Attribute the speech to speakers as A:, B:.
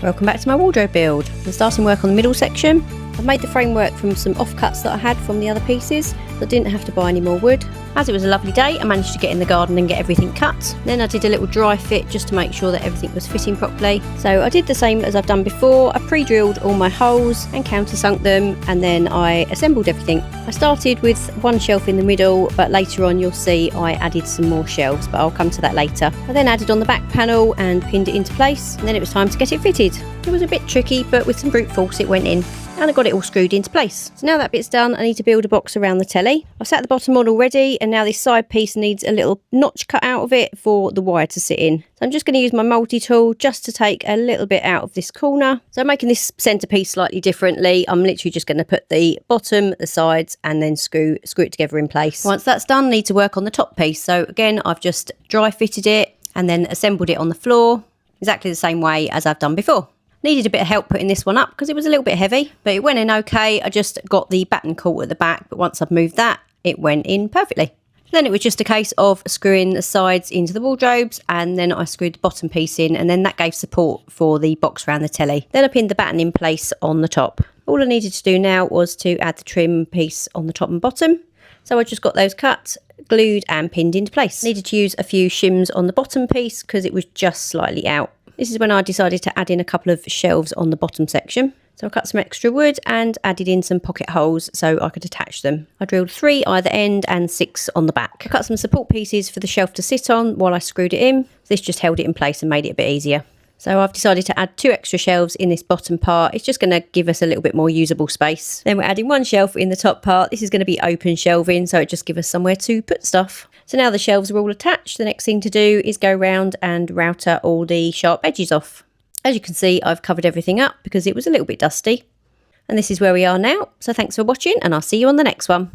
A: Welcome back to my wardrobe build. I'm starting work on the middle section. I've made the framework from some offcuts that I had from the other pieces, so I didn't have to buy any more wood. As it was a lovely day, I managed to get in the garden and get everything cut. Then I did a little dry fit just to make sure that everything was fitting properly. So I did the same as I've done before. I pre-drilled all my holes and countersunk them, and then I assembled everything. I started with one shelf in the middle, but later on you'll see I added some more shelves, but I'll come to that later. I then added on the back panel and pinned it into place, and then it was time to get it fitted. It was a bit tricky, but with some brute force it went in. And I got it all screwed into place. So now that bit's done, I need to build a box around the telly. I've sat the bottom on already, and now this side piece needs a little notch cut out of it for the wire to sit in. So I'm just going to use my multi-tool just to take a little bit out of this corner. So I'm making this centrepiece slightly differently. I'm literally just going to put the bottom, the sides, and then screw it together in place. Once that's done, I need to work on the top piece. So again, I've just dry fitted it and then assembled it on the floor exactly the same way as I've done before. Needed a bit of help putting this one up because it was a little bit heavy, but it went in okay. I just got the batten caught at the back, but once I've moved that, it went in perfectly. Then it was just a case of screwing the sides into the wardrobes, and then I screwed the bottom piece in, and then that gave support for the box around the telly. Then I pinned the batten in place on the top. All I needed to do now was to add the trim piece on the top and bottom. So I just got those cut, glued and pinned into place. Needed to use a few shims on the bottom piece because it was just slightly out. This is when I decided to add in a couple of shelves on the bottom section. So I cut some extra wood and added in some pocket holes so I could attach them. I drilled 3 either end and 6 on the back. I cut some support pieces for the shelf to sit on while I screwed it in. This just held it in place and made it a bit easier. So I've decided to add 2 extra shelves in this bottom part. It's just going to give us a little bit more usable space. Then we're adding 1 shelf in the top part. This is going to be open shelving, so it just gives us somewhere to put stuff. So now the shelves are all attached, the next thing to do is go round and router all the sharp edges off. As you can see, I've covered everything up because it was a little bit dusty. And this is where we are now. So thanks for watching, and I'll see you on the next one.